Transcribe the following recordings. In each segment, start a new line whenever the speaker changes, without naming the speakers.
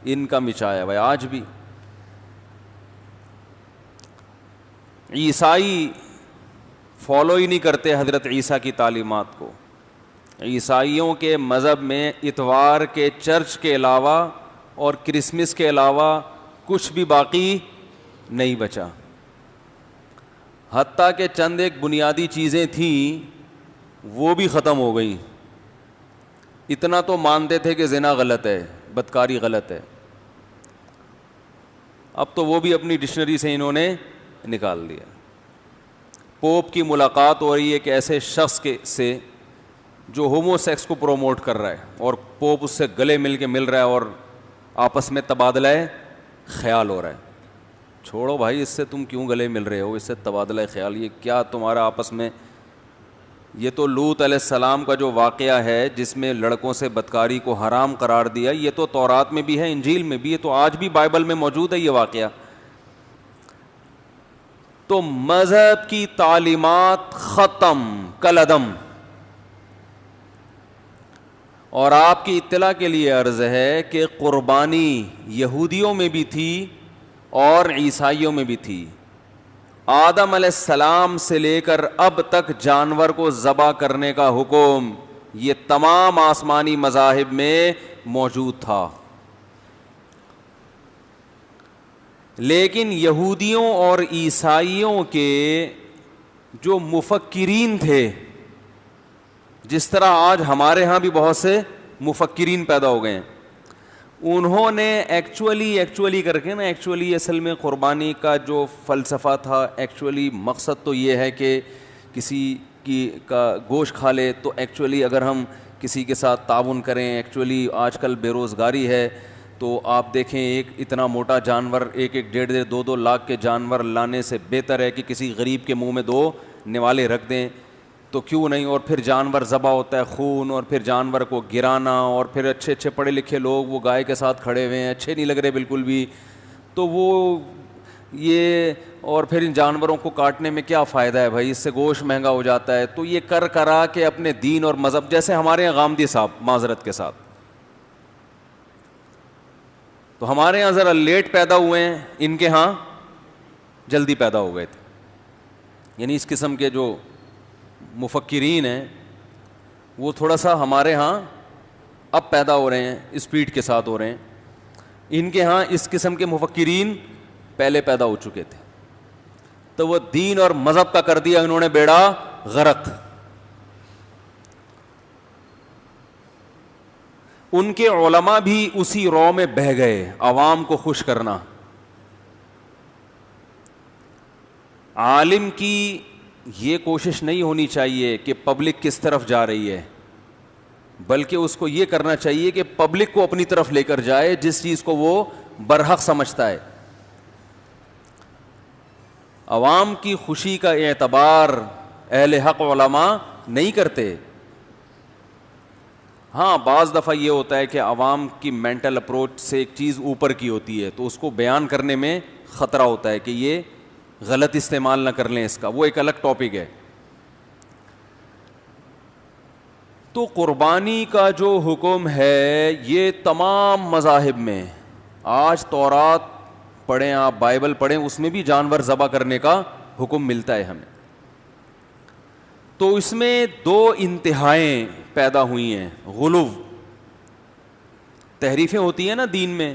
ان کا مچایا ہوا ہے آج بھی. عیسائی فالو ہی نہیں کرتے حضرت عیسیٰ کی تعلیمات کو. عیسائیوں کے مذہب میں اتوار کے چرچ کے علاوہ اور کرسمس کے علاوہ کچھ بھی باقی نہیں بچا. حتیٰ کہ چند ایک بنیادی چیزیں تھیں وہ بھی ختم ہو گئیں. اتنا تو مانتے تھے کہ زنا غلط ہے, بدکاری غلط ہے, اب تو وہ بھی اپنی ڈکشنری سے انہوں نے نکال دیا. پوپ کی ملاقات ہو رہی ہے ایک ایسے شخص کے سے جو ہومو سیکس کو پروموٹ کر رہا ہے, اور پوپ اس سے گلے مل کے مل رہا ہے اور آپس میں تبادلہ خیال ہو رہا ہے. چھوڑو بھائی, اس سے تم کیوں گلے مل رہے ہو, اس سے تبادلہ خیال, یہ کیا تمہارا آپس میں. یہ تو لوط علیہ السلام کا جو واقعہ ہے جس میں لڑکوں سے بدکاری کو حرام قرار دیا, یہ تو تورات میں بھی ہے, انجیل میں بھی ہے, تو آج بھی بائبل میں موجود ہے یہ واقعہ. تو مذہب کی تعلیمات ختم کالعدم. اور آپ کی اطلاع کے لیے عرض ہے کہ قربانی یہودیوں میں بھی تھی اور عیسائیوں میں بھی تھی. آدم علیہ السلام سے لے کر اب تک جانور کو ذبح کرنے کا حکم یہ تمام آسمانی مذاہب میں موجود تھا. لیکن یہودیوں اور عیسائیوں کے جو مفکرین تھے, جس طرح آج ہمارے ہاں بھی بہت سے مفکرین پیدا ہو گئے ہیں, انہوں نے ایکچولی کر کے نا, ایکچولی اصل میں قربانی کا جو فلسفہ تھا, ایکچولی مقصد تو یہ ہے کہ کسی کی کا گوشت کھا لے, تو ایکچولی اگر ہم کسی کے ساتھ تعاون کریں, ایکچولی آج کل بے روزگاری ہے, تو آپ دیکھیں ایک اتنا موٹا جانور, ایک ڈیڑھ دو لاکھ کے جانور لانے سے بہتر ہے کہ کسی غریب کے منہ میں 2 نوالے رکھ دیں, تو کیوں نہیں. اور پھر جانور ذبح ہوتا ہے, خون, اور پھر جانور کو گرانا, اور پھر اچھے پڑھے لکھے لوگ وہ گائے کے ساتھ کھڑے ہوئے ہیں, اچھے نہیں لگ رہے بالکل بھی, تو وہ یہ, اور پھر ان جانوروں کو کاٹنے میں کیا فائدہ ہے بھائی, اس سے گوشت مہنگا ہو جاتا ہے. تو یہ کرا کے اپنے دین اور مذہب, جیسے ہمارے یہاں غامدی صاحب معذرت کے ساتھ, تو ہمارے یہاں ذرا لیٹ پیدا ہوئے ہیں, ان کے ہاں جلدی پیدا ہو گئے تھے. یعنی اس قسم کے جو مفکرین ہیں وہ تھوڑا سا ہمارے ہاں اب پیدا ہو رہے ہیں, اسپیڈ کے ساتھ ہو رہے ہیں. ان کے ہاں اس قسم کے مفکرین پہلے پیدا ہو چکے تھے, تو وہ دین اور مذہب کا کر دیا انہوں نے بیڑا غرق. ان کے علماء بھی اسی رو میں بہہ گئے, عوام کو خوش کرنا. عالم کی یہ کوشش نہیں ہونی چاہیے کہ پبلک کس طرف جا رہی ہے, بلکہ اس کو یہ کرنا چاہیے کہ پبلک کو اپنی طرف لے کر جائے جس چیز کو وہ برحق سمجھتا ہے. عوام کی خوشی کا اعتبار اہل حق علماء نہیں کرتے. ہاں بعض دفعہ یہ ہوتا ہے کہ عوام کی مینٹل اپروچ سے ایک چیز اوپر کی ہوتی ہے, تو اس کو بیان کرنے میں خطرہ ہوتا ہے کہ یہ غلط استعمال نہ کر لیں اس کا, وہ ایک الگ ٹاپک ہے. تو قربانی کا جو حکم ہے یہ تمام مذاہب میں, آج تورات پڑھیں آپ, بائبل پڑھیں, اس میں بھی جانور ذبح کرنے کا حکم ملتا ہے ہمیں. تو اس میں 2 انتہائیں پیدا ہوئی ہیں. غلو, تحریفیں ہوتی ہیں نا دین میں,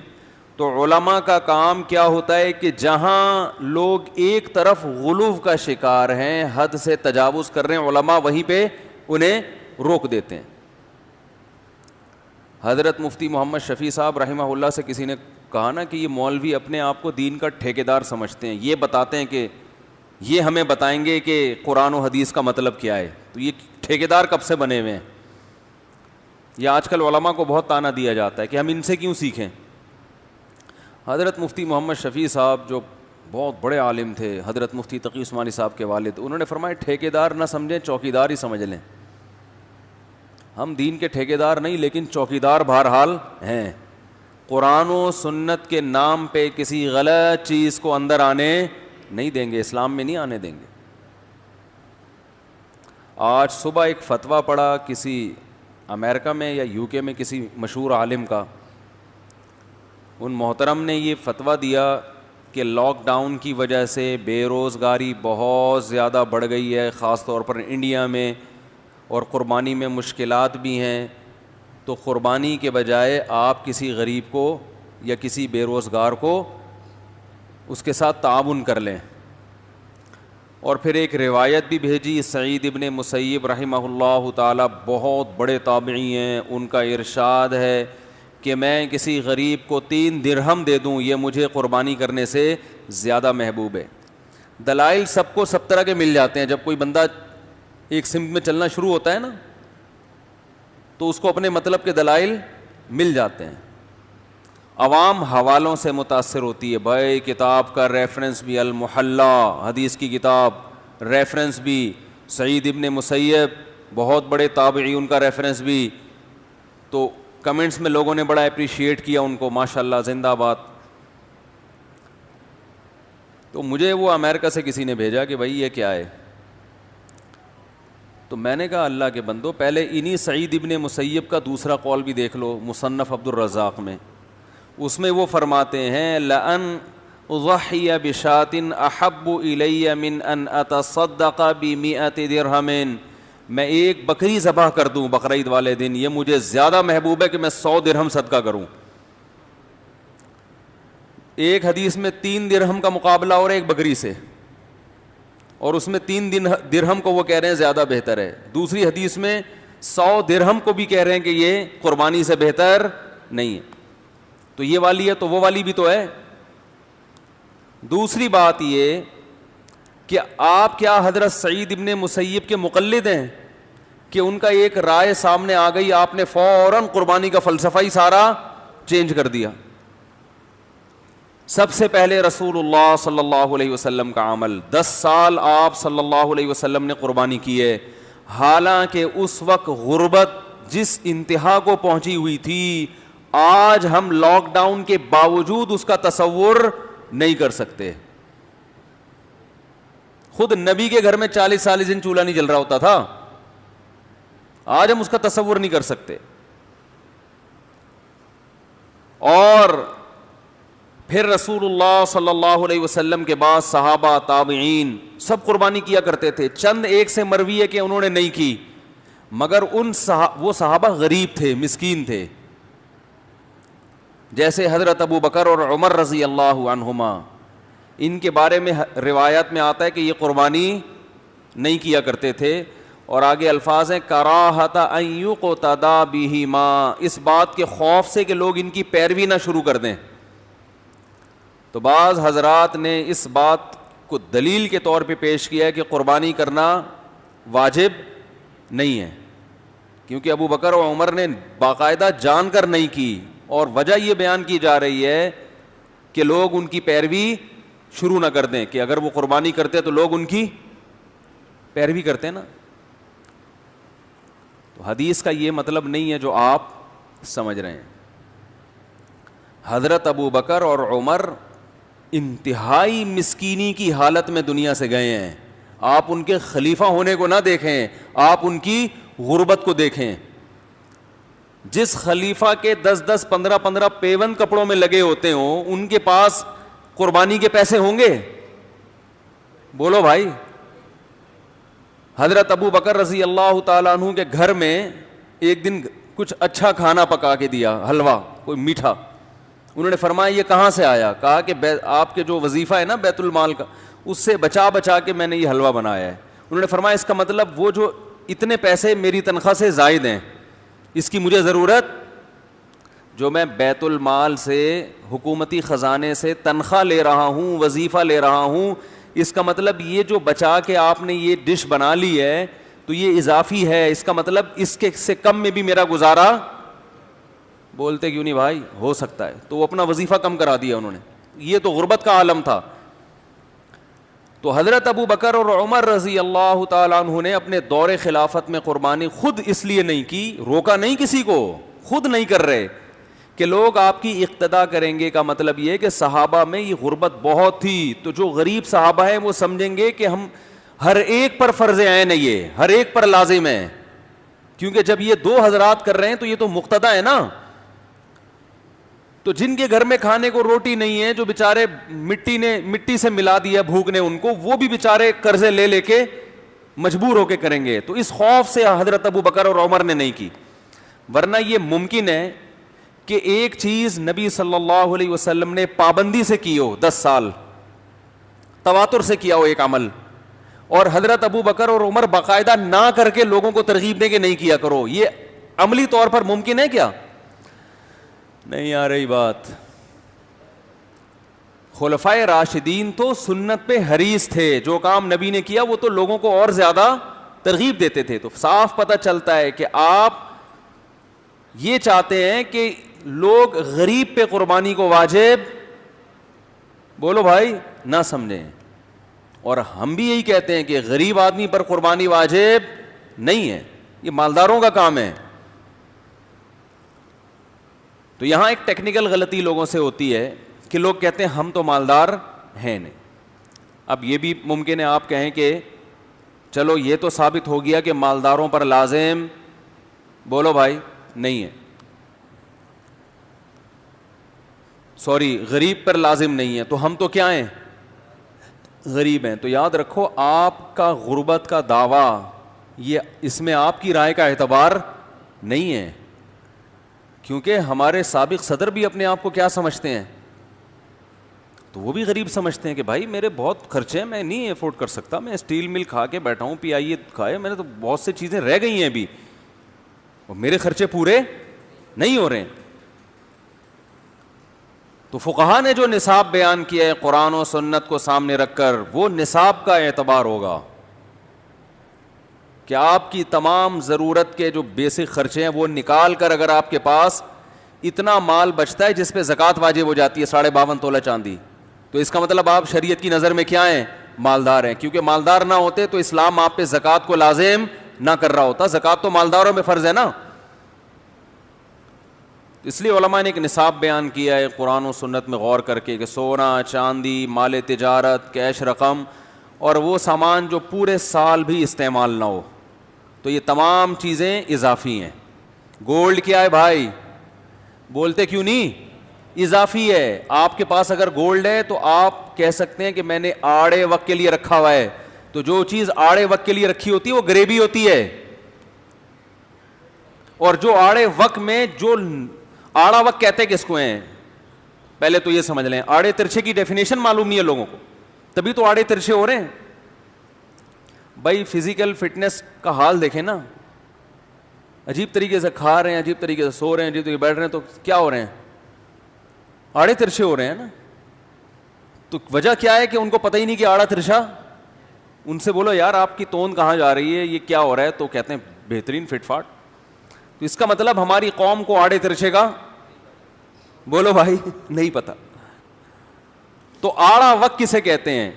تو علماء کا کام کیا ہوتا ہے کہ جہاں لوگ ایک طرف غلو کا شکار ہیں, حد سے تجاوز کر رہے ہیں, علماء وہیں پہ انہیں روک دیتے ہیں. حضرت مفتی محمد شفیع صاحب رحمہ اللہ سے کسی نے کہا نا کہ یہ مولوی اپنے آپ کو دین کا ٹھیکیدار سمجھتے ہیں, یہ بتاتے ہیں کہ یہ ہمیں بتائیں گے کہ قرآن و حدیث کا مطلب کیا ہے, تو یہ ٹھیکیدار کب سے بنے ہوئے ہیں. یہ آج کل علماء کو بہت طعنہ دیا جاتا ہے کہ ہم ان سے کیوں سیکھیں. حضرت مفتی محمد شفیع صاحب جو بہت بڑے عالم تھے, حضرت مفتی تقی عثمانی صاحب کے والد, انہوں نے فرمایا ٹھیکیدار نہ سمجھیں, چوکیدار ہی سمجھ لیں. ہم دین کے ٹھیکیدار نہیں, لیکن چوکیدار بہرحال ہیں. قرآن و سنت کے نام پہ کسی غلط چیز کو اندر آنے نہیں دیں گے, اسلام میں نہیں آنے دیں گے. آج صبح ایک فتویٰ پڑھا کسی امریکہ میں یا UK میں کسی مشہور عالم کا, ان محترم نے یہ فتویٰ دیا کہ لاک ڈاؤن کی وجہ سے بے روزگاری بہت زیادہ بڑھ گئی ہے، خاص طور پر انڈیا میں، اور قربانی میں مشکلات بھی ہیں، تو قربانی کے بجائے آپ کسی غریب کو یا کسی بے روزگار کو اس کے ساتھ تعاون کر لیں۔ اور پھر ایک روایت بھی بھیجی سعید ابن مسیب رحمہ اللہ تعالی، بہت بڑے تابعی ہیں، ان کا ارشاد ہے کہ میں کسی غریب کو 3 درہم دے دوں یہ مجھے قربانی کرنے سے زیادہ محبوب ہے۔ دلائل سب کو سب طرح کے مل جاتے ہیں، جب کوئی بندہ ایک سمت میں چلنا شروع ہوتا ہے نا تو اس کو اپنے مطلب کے دلائل مل جاتے ہیں۔ عوام حوالوں سے متاثر ہوتی ہے، بھائی کتاب کا ریفرنس بھی المحلہ حدیث کی کتاب، ریفرنس بھی سعید ابن مسیب بہت بڑے تابعی، ان کا ریفرنس بھی، تو کمنٹس میں لوگوں نے بڑا اپریشیٹ کیا ان کو، ماشاءاللہ زندہ باد۔ تو مجھے وہ امریکہ سے کسی نے بھیجا کہ بھائی یہ کیا ہے، تو میں نے کہا اللہ کے بندو پہلے انہی سعید ابن مسیب کا دوسرا قول بھی دیکھ لو مصنف عبد الرزاق میں، اس میں وہ فرماتے ہیں لَأَنْ أُضَحِّيَ بِشَاةٍ أَحَبُّ إِلَيَّ مِنْ أَنْ أَتَصَدَّقَ بِمِئَةِ دِرْہَمٍ، میں ایک بکری ذبح کر دوں بقرعید والے دن، یہ مجھے زیادہ محبوب ہے کہ میں 100 درہم صدقہ کروں۔ ایک حدیث میں 3 درہم کا مقابلہ اور ایک بکری سے، اور اس میں 3 درہم کو وہ کہہ رہے ہیں زیادہ بہتر ہے، دوسری حدیث میں 100 درہم کو بھی کہہ رہے ہیں کہ یہ قربانی سے بہتر نہیں ہے۔ تو یہ والی ہے تو وہ والی بھی تو ہے۔ دوسری بات یہ کہ آپ کیا حضرت سعید ابن مسیب کے مقلد ہیں کہ ان کا ایک رائے سامنے آ گئی، آپ نے فوراً قربانی کا فلسفہ ہی سارا چینج کر دیا؟ سب سے پہلے رسول اللہ صلی اللہ علیہ وسلم کا عمل، 10 سال آپ صلی اللہ علیہ وسلم نے قربانی کی ہے، حالانکہ اس وقت غربت جس انتہا کو پہنچی ہوئی تھی، آج ہم لاک ڈاؤن کے باوجود اس کا تصور نہیں کر سکتے۔ خود نبی کے گھر میں 40 دن چولہا نہیں جل رہا ہوتا تھا، آج ہم اس کا تصور نہیں کر سکتے۔ اور پھر رسول اللہ صلی اللہ علیہ وسلم کے بعد صحابہ تابعین سب قربانی کیا کرتے تھے، چند ایک سے مروی ہے کہ انہوں نے نہیں کی، مگر وہ صحابہ غریب تھے، مسکین تھے، جیسے حضرت ابو بکر اور عمر رضی اللہ عنہما، ان کے بارے میں روایات میں آتا ہے کہ یہ قربانی نہیں کیا کرتے تھے، اور آگے الفاظ ہیں کراہت ان یقتدی بہما، اس بات کے خوف سے کہ لوگ ان کی پیروی نہ شروع کر دیں۔ تو بعض حضرات نے اس بات کو دلیل کے طور پہ پیش کیا ہے کہ قربانی کرنا واجب نہیں ہے، کیونکہ ابو بکر اور عمر نے باقاعدہ جان کر نہیں کی، اور وجہ یہ بیان کی جا رہی ہے کہ لوگ ان کی پیروی شروع نہ کر دیں، کہ اگر وہ قربانی کرتے تو لوگ ان کی پیروی کرتے نا۔ تو حدیث کا یہ مطلب نہیں ہے جو آپ سمجھ رہے ہیں۔ حضرت ابو بکر اور عمر انتہائی مسکینی کی حالت میں دنیا سے گئے ہیں، آپ ان کے خلیفہ ہونے کو نہ دیکھیں، آپ ان کی غربت کو دیکھیں۔ جس خلیفہ کے 10 15 پیون کپڑوں میں لگے ہوتے ہوں، ان کے پاس قربانی کے پیسے ہوں گے؟ بولو بھائی۔ حضرت ابو بکر رضی اللہ تعالیٰ عنہ کے گھر میں ایک دن کچھ اچھا کھانا پکا کے دیا، حلوہ کوئی میٹھا، انہوں نے فرمایا یہ کہاں سے آیا؟ کہا کہ آپ کے جو وظیفہ ہے نا بیت المال کا، اس سے بچا بچا کے میں نے یہ حلوہ بنایا ہے۔ انہوں نے فرمایا اس کا مطلب وہ جو اتنے پیسے میری تنخواہ سے زائد ہیں، اس کی مجھے ضرورت، جو میں بیت المال سے حکومتی خزانے سے تنخواہ لے رہا ہوں، وظیفہ لے رہا ہوں، اس کا مطلب یہ جو بچا کے آپ نے یہ ڈش بنا لی ہے تو یہ اضافی ہے، اس کا مطلب اس کے سے کم میں بھی میرا گزارا، بولتے کیوں نہیں بھائی، ہو سکتا ہے، تو وہ اپنا وظیفہ کم کرا دیا انہوں نے۔ یہ تو غربت کا عالم تھا۔ تو حضرت ابو بکر اور عمر رضی اللہ تعالیٰ عنہ نے اپنے دور خلافت میں قربانی خود اس لیے نہیں کی، روکا نہیں کسی کو، خود نہیں کر رہے کہ لوگ آپ کی اقتدا کریں گے، کا مطلب یہ کہ صحابہ میں یہ غربت بہت تھی، تو جو غریب صحابہ ہیں وہ سمجھیں گے کہ ہم ہر ایک پر فرض عین ہے، یہ ہر ایک پر لازم ہے، کیونکہ جب یہ 2 حضرات کر رہے ہیں تو یہ تو مقتدا ہے نا۔ تو جن کے گھر میں کھانے کو روٹی نہیں ہے, جو بیچارے مٹی سے ملا دیا بھوک نے ان کو, وہ بھی بیچارے قرضے لے لے کے مجبور ہو کے کریں گے. تو اس خوف سے حضرت ابو بکر اور عمر نے نہیں کی, ورنہ یہ ممکن ہے کہ ایک چیز نبی صلی اللہ علیہ وسلم نے پابندی سے کی ہو, 10 سال تواتر سے کیا ہو ایک عمل, اور حضرت ابو بکر اور عمر باقاعدہ نہ کر کے لوگوں کو ترغیب دیں کہ نہیں کیا کرو. یہ عملی طور پر ممکن ہے کیا؟ نہیں آ رہی بات. خلفائے راشدین تو سنت پہ حریص تھے, جو کام نبی نے کیا وہ تو لوگوں کو اور زیادہ ترغیب دیتے تھے. تو صاف پتہ چلتا ہے کہ آپ یہ چاہتے ہیں کہ لوگ غریب پہ قربانی کو واجب, بولو بھائی, نہ سمجھیں, اور ہم بھی یہی کہتے ہیں کہ غریب آدمی پر قربانی واجب نہیں ہے, یہ مالداروں کا کام ہے. تو یہاں ایک ٹیکنیکل غلطی لوگوں سے ہوتی ہے کہ لوگ کہتے ہیں ہم تو مالدار ہیں نہیں. اب یہ بھی ممکن ہے آپ کہیں کہ چلو یہ تو ثابت ہو گیا کہ مالداروں پر لازم, بولو بھائی, نہیں ہے, سوری غریب پر لازم نہیں ہے, تو ہم تو کیا ہیں, غریب ہیں. تو یاد رکھو آپ کا غربت کا دعویٰ, یہ اس میں آپ کی رائے کا اعتبار نہیں ہے, کیونکہ ہمارے سابق صدر بھی اپنے آپ کو کیا سمجھتے ہیں, تو وہ بھی غریب سمجھتے ہیں کہ بھائی میرے بہت خرچے ہیں, میں نہیں افورڈ کر سکتا, میں اسٹیل مل کھا کے بیٹھا ہوں, پی آئی اے کھائے, میں نے تو بہت سی چیزیں رہ گئی ہیں ابھی, اور میرے خرچے پورے نہیں ہو رہے ہیں. تو فقہا نے جو نصاب بیان کیا ہے قرآن و سنت کو سامنے رکھ کر, وہ نصاب کا اعتبار ہوگا کہ آپ کی تمام ضرورت کے جو بیسک خرچے ہیں وہ نکال کر اگر آپ کے پاس اتنا مال بچتا ہے جس پہ زکوٰۃ واجب ہو جاتی ہے 52.5 تولہ چاندی, تو اس کا مطلب آپ شریعت کی نظر میں کیا ہیں, مالدار ہیں. کیونکہ مالدار نہ ہوتے تو اسلام آپ پہ زکوٰۃ کو لازم نہ کر رہا ہوتا, زکوٰۃ تو مالداروں میں فرض ہے نا. اس لیے علماء نے ایک نصاب بیان کیا ہے قرآن و سنت میں غور کر کے کہ سونا, چاندی, مال تجارت, کیش رقم, اور وہ سامان جو پورے سال بھی استعمال نہ ہو, تو یہ تمام چیزیں اضافی ہیں. گولڈ کیا ہے بھائی, بولتے کیوں نہیں, اضافی ہے. آپ کے پاس اگر گولڈ ہے تو آپ کہہ سکتے ہیں کہ میں نے آڑے وقت کے لیے رکھا ہوا ہے, تو جو چیز آڑے وقت کے لیے رکھی ہوتی ہے وہ گریبی ہوتی ہے, اور جو آڑے وقت میں, جو آڑا وقت کہتے ہیں کس کو ہیں, پہلے تو یہ سمجھ لیں, آڑے ترچھے کی ڈیفینیشن معلوم نہیں ہے لوگوں کو, تبھی تو آڑے ترچھے ہو رہے ہیں. بھائی فزیکل فٹنس کا حال دیکھیں نا, عجیب طریقے سے کھا رہے ہیں, عجیب طریقے سے سو رہے ہیں, عجیب طریقے سے بیٹھ رہے ہیں, تو کیا ہو رہے ہیں, آڑے ترچھے ہو رہے ہیں نا. تو وجہ کیا ہے کہ ان کو پتہ ہی نہیں کہ آڑا ترچھا. ان سے بولو یار آپ کی توند کہاں جا رہی ہے, یہ کیا ہو رہا ہے, تو کہتے ہیں بہترین فٹ فاٹ. تو اس کا مطلب ہماری قوم کو آڑے ترچھے کا, بولو بھائی, نہیں پتا. تو آڑا وقت کسے کہتے ہیں,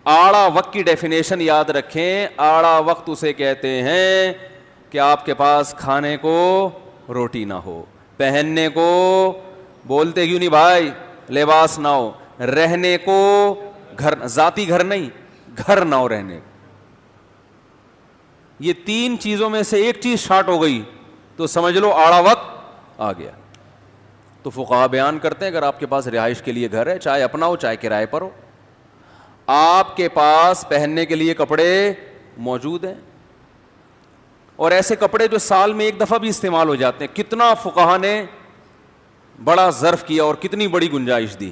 آڑا وقت کی ڈیفینیشن یاد رکھیں, آڑا وقت اسے کہتے ہیں کہ آپ کے پاس کھانے کو روٹی نہ ہو, پہننے کو, بولتے کیوں نہیں بھائی, لباس نہ ہو, رہنے کو گھر, ذاتی گھر نہیں, گھر نہ ہو رہنے. یہ 3 چیزوں میں سے ایک چیز شارٹ ہو گئی تو سمجھ لو آڑا وقت آ گیا. تو فقہا بیان کرتے ہیں اگر آپ کے پاس رہائش کے لیے گھر ہے, چاہے اپنا ہو چاہے کرائے پر ہو, آپ کے پاس پہننے کے لیے کپڑے موجود ہیں, اور ایسے کپڑے جو سال میں ایک دفعہ بھی استعمال ہو جاتے ہیں. کتنا فقہا نے بڑا ظرف کیا اور کتنی بڑی گنجائش دی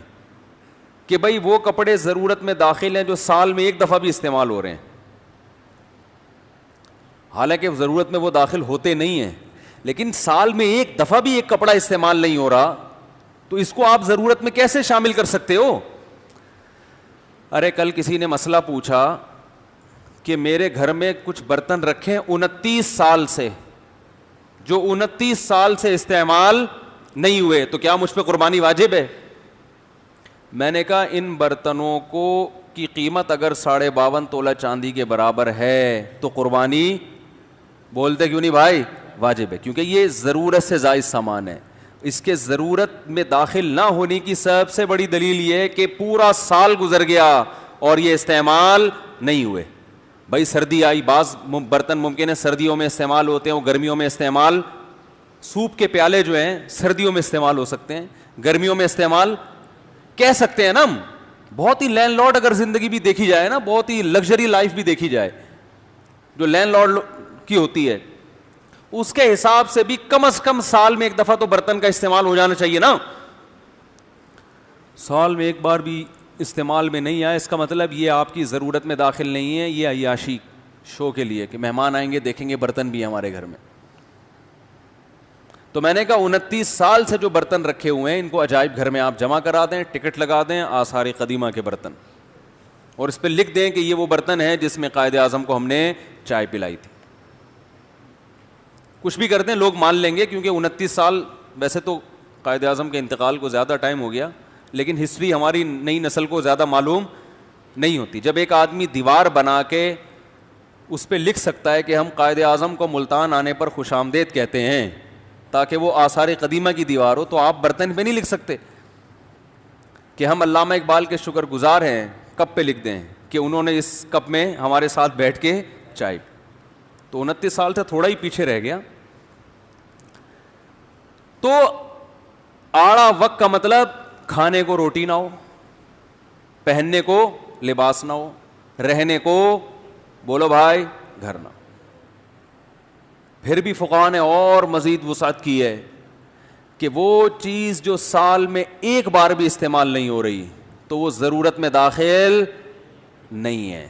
کہ بھائی وہ کپڑے ضرورت میں داخل ہیں جو سال میں ایک دفعہ بھی استعمال ہو رہے ہیں, حالانکہ ضرورت میں وہ داخل ہوتے نہیں ہیں, لیکن سال میں ایک دفعہ بھی ایک کپڑا استعمال نہیں ہو رہا, تو اس کو آپ ضرورت میں کیسے شامل کر سکتے ہو. ارے کل کسی نے مسئلہ پوچھا کہ میرے گھر میں کچھ برتن رکھے 29 سال سے, جو 29 سال سے استعمال نہیں ہوئے, تو کیا مجھ پہ قربانی واجب ہے؟ میں نے کہا ان برتنوں کو کی قیمت اگر 52.5 تولہ چاندی کے برابر ہے تو قربانی, بولتے کیوں نہیں بھائی, واجب ہے. کیونکہ یہ ضرورت سے زائد سامان ہے. اس کے ضرورت میں داخل نہ ہونے کی سب سے بڑی دلیل یہ ہے کہ پورا سال گزر گیا اور یہ استعمال نہیں ہوئے. بھائی سردی آئی, بعض برتن ممکن ہے سردیوں میں استعمال ہوتے ہیں, وہ گرمیوں میں استعمال, سوپ کے پیالے جو ہیں سردیوں میں استعمال ہو سکتے ہیں, گرمیوں میں استعمال کہہ سکتے ہیں نا ہم. بہت ہی لینڈ لارڈ اگر زندگی بھی دیکھی جائے نا, بہت ہی لگژری لائف بھی دیکھی جائے جو لینڈ لارڈ کی ہوتی ہے, اس کے حساب سے بھی کم از کم سال میں ایک دفعہ تو برتن کا استعمال ہو جانا چاہیے نا. سال میں ایک بار بھی استعمال میں نہیں آیا, اس کا مطلب یہ آپ کی ضرورت میں داخل نہیں ہے, یہ عیاشی شو کے لیے کہ مہمان آئیں گے دیکھیں گے برتن بھی ہمارے گھر میں. تو میں نے کہا 29 سال سے جو برتن رکھے ہوئے ہیں ان کو عجائب گھر میں آپ جمع کرا دیں, ٹکٹ لگا دیں آثار قدیمہ کے برتن, اور اس پہ لکھ دیں کہ یہ وہ برتن ہے جس میں قائد اعظم کو ہم نے چائے پلائی تھی. کچھ بھی کر دیں لوگ مان لیں گے, کیونکہ 29 سال ویسے تو قائد اعظم کے انتقال کو زیادہ ٹائم ہو گیا, لیکن ہسٹری ہماری نئی نسل کو زیادہ معلوم نہیں ہوتی. جب ایک آدمی دیوار بنا کے اس پہ لکھ سکتا ہے کہ ہم قائد اعظم کو ملتان آنے پر خوش آمدید کہتے ہیں تاکہ وہ آثار قدیمہ کی دیوار ہو, تو آپ برتن پہ نہیں لکھ سکتے کہ ہم علامہ اقبال کے شکر گزار ہیں, کپ پہ لکھ دیں کہ انہوں نے اس کپ میں ہمارے ساتھ بیٹھ کے چائے. تو 29 سال سے تھوڑا ہی پیچھے رہ گیا. تو آڑا وقت کا مطلب کھانے کو روٹی نہ ہو, پہننے کو لباس نہ ہو, رہنے کو بولو بھائی گھر نہ. پھر بھی فقہاء نے اور مزید وسعت کی ہے کہ وہ چیز جو سال میں ایک بار بھی استعمال نہیں ہو رہی تو وہ ضرورت میں داخل نہیں ہے,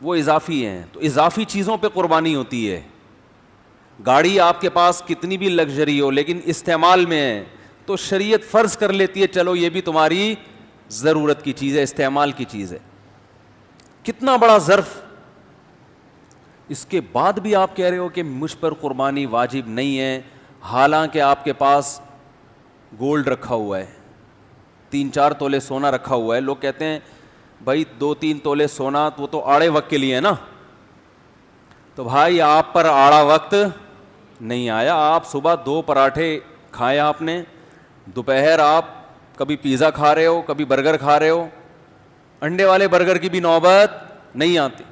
وہ اضافی ہیں. تو اضافی چیزوں پہ قربانی ہوتی ہے. گاڑی آپ کے پاس کتنی بھی لگژری ہو لیکن استعمال میں ہے تو شریعت فرض کر لیتی ہے چلو یہ بھی تمہاری ضرورت کی چیز ہے, استعمال کی چیز ہے. کتنا بڑا ظرف, اس کے بعد بھی آپ کہہ رہے ہو کہ مجھ پر قربانی واجب نہیں ہے, حالانکہ آپ کے پاس گولڈ رکھا ہوا ہے, 3-4 تولے سونا رکھا ہوا ہے. لوگ کہتے ہیں بھائی 2-3 تولے سونا وہ تو آڑے وقت کے لیے ہے نا. تو بھائی آپ پر آڑا وقت نہیں آیا. آپ صبح 2 پراٹھے کھائے آپ نے, دوپہر آپ کبھی پیزا کھا رہے ہو, کبھی برگر کھا رہے ہو, انڈے والے برگر کی بھی نوبت نہیں آتی.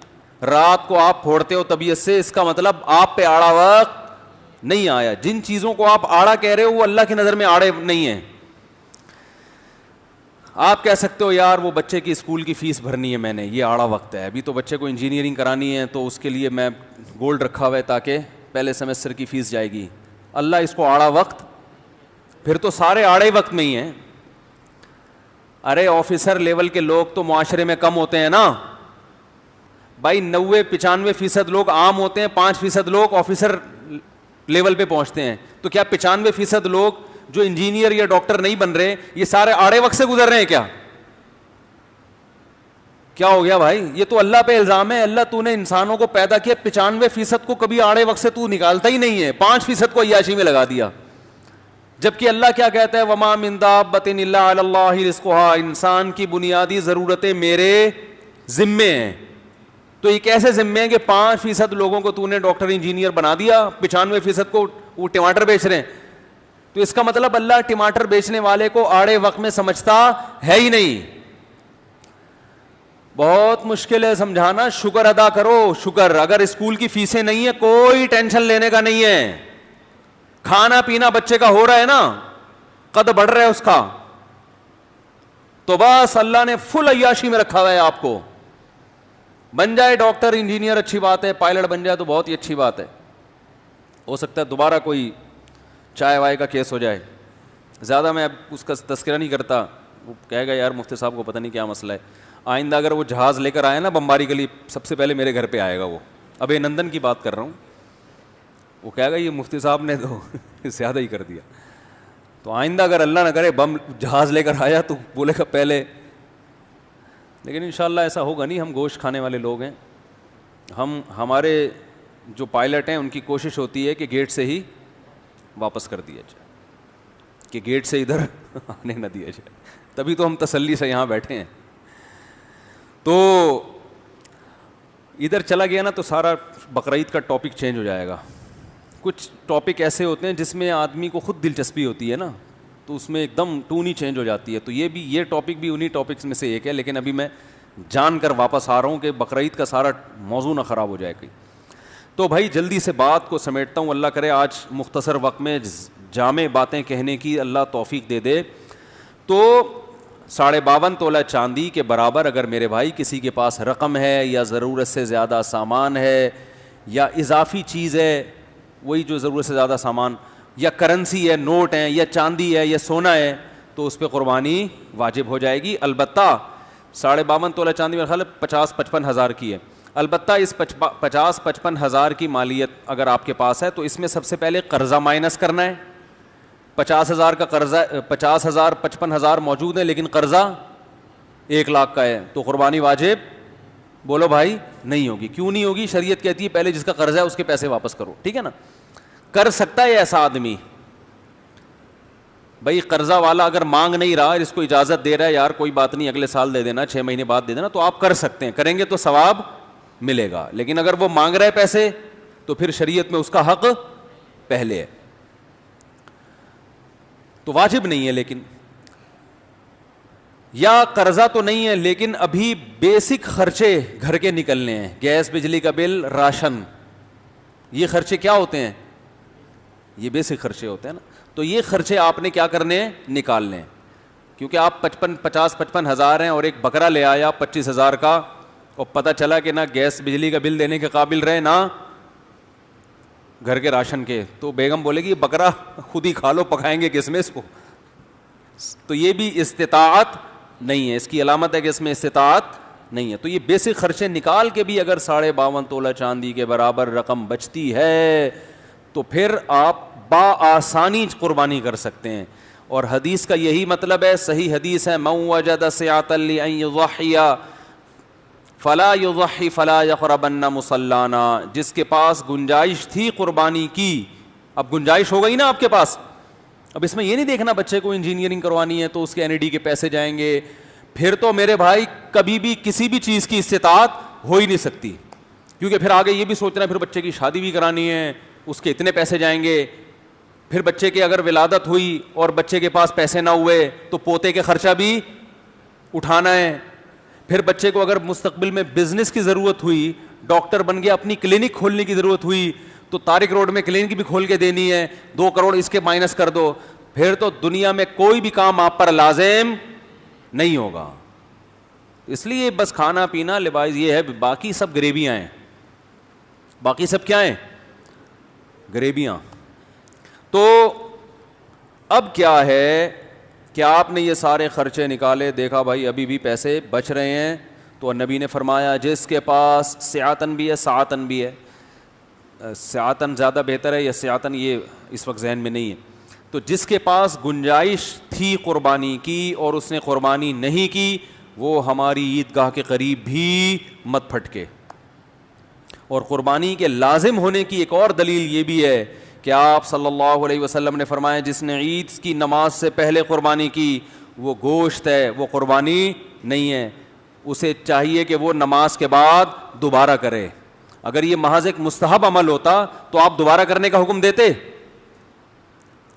رات کو آپ پھوڑتے ہو طبیعت سے, اس کا مطلب آپ پہ آڑا وقت نہیں آیا. جن چیزوں کو آپ آڑا کہہ رہے ہو وہ اللہ کی نظر میں آڑے نہیں ہیں. آپ کہہ سکتے ہو یار وہ بچے کی اسکول کی فیس بھرنی ہے میں نے, یہ آڑا وقت ہے, ابھی تو بچے کو انجینئرنگ کرانی ہے تو اس کے لیے میں گولڈ رکھا ہوا ہے تاکہ پہلے سیمسٹر کی فیس جائے گی. اللہ اس کو آڑا وقت, پھر تو سارے آڑے وقت میں ہی ہیں. ارے آفیسر لیول کے لوگ تو معاشرے میں کم ہوتے ہیں نا بھائی, 90-95% لوگ عام ہوتے ہیں, 5% لوگ آفیسر لیول پہ پہنچتے ہیں. تو کیا 95% لوگ جو انجینئر یا ڈاکٹر نہیں بن رہے یہ سارے آڑے وقت سے گزر رہے ہیں کیا؟ کیا ہو گیا بھائی؟ یہ تو اللہ پہ الزام ہے. اللہ تو نے انسانوں کو پیدا کیا, 95% کو کبھی آڑے وقت سے تو نکالتا ہی نہیں ہے, 5% کو عیاشی میں لگا دیا. جبکہ اللہ کیا کہتا ہے, وما من دابۃ الا علی اللہ رزقھا, انسان کی بنیادی ضرورتیں میرے ذمے ہیں. تو یہ کیسے ذمے ہیں کہ 5% لوگوں کو تو نے ڈاکٹر انجینئر بنا دیا, 95% کو وہ ٹماٹر بیچ رہے ہیں. تو اس کا مطلب اللہ ٹماٹر بیچنے والے کو آڑے وقت میں سمجھتا ہے ہی نہیں. بہت مشکل ہے سمجھانا. شکر ادا کرو, شکر. اگر اسکول کی فیسیں نہیں ہیں کوئی ٹینشن لینے کا نہیں ہے, کھانا پینا بچے کا ہو رہا ہے نا, قد بڑھ رہا ہے اس کا, تو بس اللہ نے فل عیاشی میں رکھا ہوا ہے آپ کو. بن جائے ڈاکٹر انجینئر اچھی بات ہے, پائلٹ بن جائے تو بہت ہی اچھی بات ہے. ہو سکتا ہے دوبارہ کوئی چائے وائے کا کیس ہو جائے. زیادہ میں اب اس کا تذکرہ نہیں کرتا, وہ کہے گا یار مفتی صاحب کو پتہ نہیں کیا مسئلہ ہے. آئندہ اگر وہ جہاز لے کر آئے نا بمباری کے لیے, سب سے پہلے میرے گھر پہ آئے گا وہ. ابے نندن کی بات کر رہا ہوں. وہ کہے گا یہ مفتی صاحب نے تو زیادہ ہی کر دیا. تو آئندہ اگر اللہ نہ کرے بم جہاز لے کر آیا تو بولے گا پہلے. لیکن انشاءاللہ ایسا ہوگا نہیں. ہم گوشت کھانے والے لوگ ہیں. ہمارے جو پائلٹ ہیں ان کی کوشش ہوتی ہے کہ گیٹ سے ہی واپس کر دیا جائے, کہ گیٹ سے ادھر آنے نہ دیا جائے. تبھی تو ہم تسلی سے یہاں بیٹھے ہیں. تو ادھر چلا گیا نا تو سارا بقرعید کا ٹاپک چینج ہو جائے گا. کچھ ٹاپک ایسے ہوتے ہیں جس میں آدمی کو خود دلچسپی ہوتی ہے نا, تو اس میں ایک دم ٹون ہی چینج ہو جاتی ہے. تو یہ ٹاپک بھی انہی ٹاپکس میں سے ایک ہے. لیکن ابھی میں جان کر واپس آ رہا ہوں کہ بقرعید کا سارا موضوع نہ خراب ہو جائے کہیں. تو بھائی جلدی سے بات کو سمیٹتا ہوں. اللہ کرے آج مختصر وقت میں جامع باتیں کہنے کی اللہ توفیق دے دے. تو 52.5 تولہ چاندی کے برابر اگر میرے بھائی کسی کے پاس رقم ہے یا ضرورت سے زیادہ سامان ہے یا اضافی چیز ہے, وہی جو ضرورت سے زیادہ سامان, یا کرنسی ہے, نوٹ ہیں, یا چاندی ہے, یا سونا ہے, تو اس پہ قربانی واجب ہو جائے گی. البتہ 52.5 تولہ چاندی میرے خیال 50-55 ہزار کی ہے. البتہ اس 50-55 ہزار کی مالیت اگر آپ کے پاس ہے تو اس میں سب سے پہلے قرضہ مائنس کرنا ہے. 50 ہزار کا قرضہ, 50 ہزار 55 ہزار موجود ہے لیکن قرضہ 1 لاکھ کا ہے, تو قربانی واجب بولو بھائی نہیں ہوگی. کیوں نہیں ہوگی؟ شریعت کہتی ہے پہلے جس کا قرضہ ہے اس کے پیسے واپس کرو. ٹھیک ہے نا. کر سکتا ہے ایسا آدمی, بھائی قرضہ والا اگر مانگ نہیں رہا, اس کو اجازت دے رہا ہے یار کوئی بات نہیں اگلے سال دے دینا, 6 مہینے بعد دے دینا, تو آپ کر سکتے ہیں, کریں گے تو ثواب ملے گا. لیکن اگر وہ مانگ رہا ہے پیسے تو پھر شریعت میں اس کا حق پہلے ہے, تو واجب نہیں ہے. لیکن یا قرضہ تو نہیں ہے لیکن ابھی بیسک خرچے گھر کے نکلنے ہیں, گیس, بجلی کا بل, راشن, یہ خرچے کیا ہوتے ہیں؟ یہ بیسک خرچے ہوتے ہیں نا. تو یہ خرچے آپ نے کیا کرنے ہیں؟ نکالنے ہیں. کیونکہ آپ 50-55 ہزار ہیں اور ایک بکرا لے آیا 25 ہزار کا, اور پتہ چلا کہ نہ گیس بجلی کا بل دینے کے قابل رہے نہ گھر کے راشن کے, تو بیگم بولے گی بکرا خود ہی کھا لو, پکائیں گے کس میں اس کو؟ تو یہ بھی استطاعت نہیں ہے, اس کی علامت ہے کہ اس میں استطاعت نہیں ہے. تو یہ بیسک خرچے نکال کے بھی اگر 52.5 تولہ چاندی کے برابر رقم بچتی ہے تو پھر آپ بآسانی قربانی کر سکتے ہیں. اور حدیث کا یہی مطلب ہے, صحیح حدیث ہے, من وجد سعة لأن يضحي فلا يضحي فلا يقربن مصلانا. جس کے پاس گنجائش تھی قربانی کی, اب گنجائش ہو گئی نا آپ کے پاس, اب اس میں یہ نہیں دیکھنا بچے کو انجینئرنگ کروانی ہے تو اس کے NED کے پیسے جائیں گے, پھر تو میرے بھائی کبھی بھی کسی بھی چیز کی استطاعت ہو ہی نہیں سکتی, کیونکہ پھر آگے یہ بھی سوچنا ہے پھر بچے کی شادی بھی کرانی ہے, اس کے اتنے پیسے جائیں گے, پھر بچے کے اگر ولادت ہوئی اور بچے کے پاس پیسے نہ ہوئے تو پوتے کے خرچہ بھی اٹھانا ہے, پھر بچے کو اگر مستقبل میں بزنس کی ضرورت ہوئی, ڈاکٹر بن گیا, اپنی کلینک کھولنے کی ضرورت ہوئی تو طارق روڈ میں کلینک بھی کھول کے دینی ہے, 2 کروڑ اس کے مائنس کر دو, پھر تو دنیا میں کوئی بھی کام آپ پر لازم نہیں ہوگا. اس لیے بس کھانا پینا لباس یہ ہے, باقی سب گریبیاں ہیں, باقی سب کیا ہیں؟ گریبیاں. تو اب کیا ہے کہ آپ نے یہ سارے خرچے نکالے, دیکھا بھائی ابھی بھی پیسے بچ رہے ہیں, تو نبی نے فرمایا جس کے پاس سعاتن بھی ہے, سعاتن بھی ہے, سعاتن زیادہ بہتر ہے یا سعاتن یہ اس وقت ذہن میں نہیں ہے, تو جس کے پاس گنجائش تھی قربانی کی اور اس نے قربانی نہیں کی, وہ ہماری عیدگاہ کے قریب بھی مت پھٹکے. اور قربانی کے لازم ہونے کی ایک اور دلیل یہ بھی ہے کہ آپ صلی اللہ علیہ وسلم نے فرمایا جس نے عید کی نماز سے پہلے قربانی کی وہ گوشت ہے, وہ قربانی نہیں ہے, اسے چاہیے کہ وہ نماز کے بعد دوبارہ کرے. اگر یہ محض ایک مستحب عمل ہوتا تو آپ دوبارہ کرنے کا حکم دیتے؟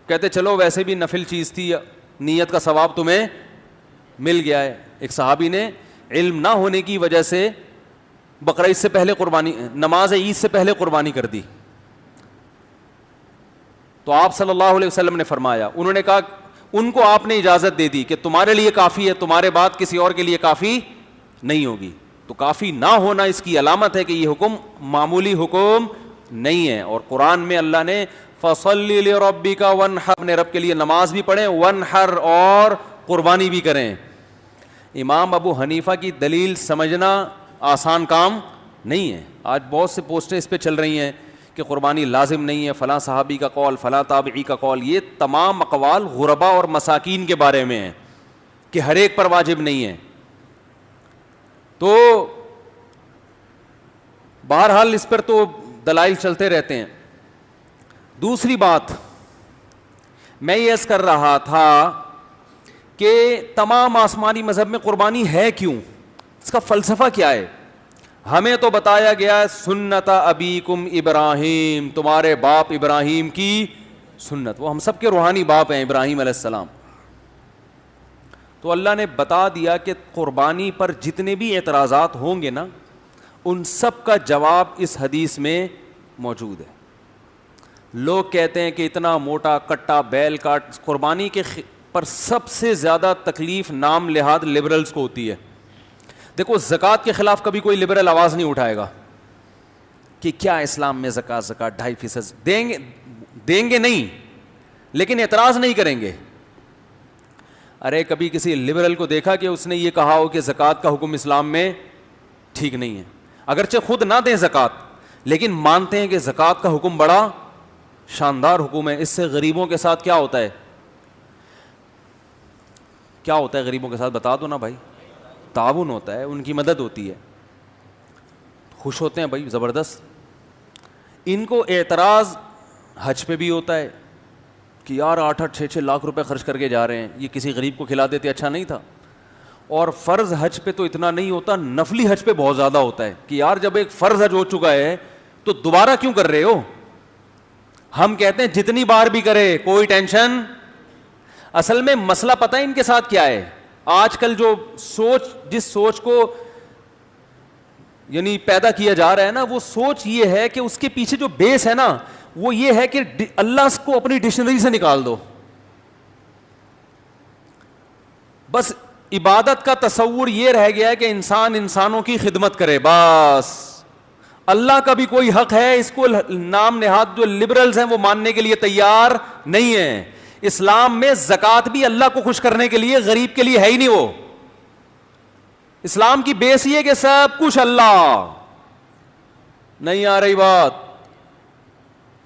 کہتے چلو ویسے بھی نفل چیز تھی, نیت کا ثواب تمہیں مل گیا ہے. ایک صحابی نے علم نہ ہونے کی وجہ سے بقرعید سے پہلے قربانی, نماز عید سے پہلے قربانی کر دی, تو آپ صلی اللہ علیہ وسلم نے فرمایا, انہوں نے کہا ان کو آپ نے اجازت دے دی کہ تمہارے لیے کافی ہے, تمہارے بعد کسی اور کے لیے کافی نہیں ہوگی. تو کافی نہ ہونا اس کی علامت ہے کہ یہ حکم معمولی حکم نہیں ہے. اور قرآن میں اللہ نے فَصَلِّ لِرَبِّكَ وَانْحَرْ, اپنے رب کے لیے نماز بھی پڑھیں, وَانْحَرْ اور قربانی بھی کریں. امام ابو حنیفہ کی دلیل سمجھنا آسان کام نہیں ہے. آج بہت سے پوسٹیں اس پہ چل رہی ہیں کہ قربانی لازم نہیں ہے, فلاں صحابی کا قول, فلاں تابعی کا قول. یہ تمام اقوال غربا اور مساکین کے بارے میں ہیں کہ ہر ایک پر واجب نہیں ہے. تو بہرحال اس پر تو دلائل چلتے رہتے ہیں. دوسری بات میں یہ عرض کر رہا تھا کہ تمام آسمانی مذہب میں قربانی ہے کیوں, اس کا فلسفہ کیا ہے؟ ہمیں تو بتایا گیا سنت ابیکم ابراہیم, تمہارے باپ ابراہیم کی سنت, وہ ہم سب کے روحانی باپ ہیں ابراہیم علیہ السلام. تو اللہ نے بتا دیا کہ قربانی پر جتنے بھی اعتراضات ہوں گے نا, ان سب کا جواب اس حدیث میں موجود ہے. لوگ کہتے ہیں کہ اتنا موٹا کٹا بیل کاٹ. قربانی کے پر سب سے زیادہ تکلیف نام لحاظ لبرلز کو ہوتی ہے. دیکھو زکوٰۃ کے خلاف کبھی کوئی لبرل آواز نہیں اٹھائے گا کہ کیا اسلام میں زکوٰۃ 2.5% دیں گے نہیں, لیکن اعتراض نہیں کریں گے. ارے کبھی کسی لبرل کو دیکھا کہ اس نے یہ کہا ہو کہ زکوٰۃ کا حکم اسلام میں ٹھیک نہیں ہے؟ اگرچہ خود نہ دیں زکوٰۃ, لیکن مانتے ہیں کہ زکوٰۃ کا حکم بڑا شاندار حکم ہے, اس سے غریبوں کے ساتھ کیا ہوتا ہے, کیا ہوتا ہے غریبوں کے ساتھ بتا دو نا بھائی, تعاون ہوتا ہے, ان کی مدد ہوتی ہے, خوش ہوتے ہیں بھائی زبردست. ان کو اعتراض حج پہ بھی ہوتا ہے کہ یار 8-6 لاکھ روپے خرچ کر کے جا رہے ہیں, یہ کسی غریب کو کھلا دیتے اچھا نہیں تھا. اور فرض حج پہ تو اتنا نہیں ہوتا, نفلی حج پہ بہت زیادہ ہوتا ہے کہ یار جب ایک فرض حج ہو چکا ہے تو دوبارہ کیوں کر رہے ہو. ہم کہتے ہیں جتنی بار بھی کرے کوئی ٹینشن. اصل میں مسئلہ پتہ ہے ان کے ساتھ کیا ہے, آج کل جو جس سوچ کو یعنی پیدا کیا جا رہا ہے نا, وہ سوچ یہ ہے کہ اس کے پیچھے جو بیس ہے نا وہ یہ ہے کہ اللہ کو اپنی ڈکشنری سے نکال دو. بس عبادت کا تصور یہ رہ گیا ہے کہ انسان انسانوں کی خدمت کرے بس. اللہ کا بھی کوئی حق ہے, اس کو نام نہاد جو لبرلز ہیں وہ ماننے کے لیے تیار نہیں ہیں. اسلام میں زکوٰۃ بھی اللہ کو خوش کرنے کے لیے, غریب کے لیے ہے ہی نہیں. وہ اسلام کی بیس یہ کہ سب کچھ اللہ. نہیں آ رہی بات؟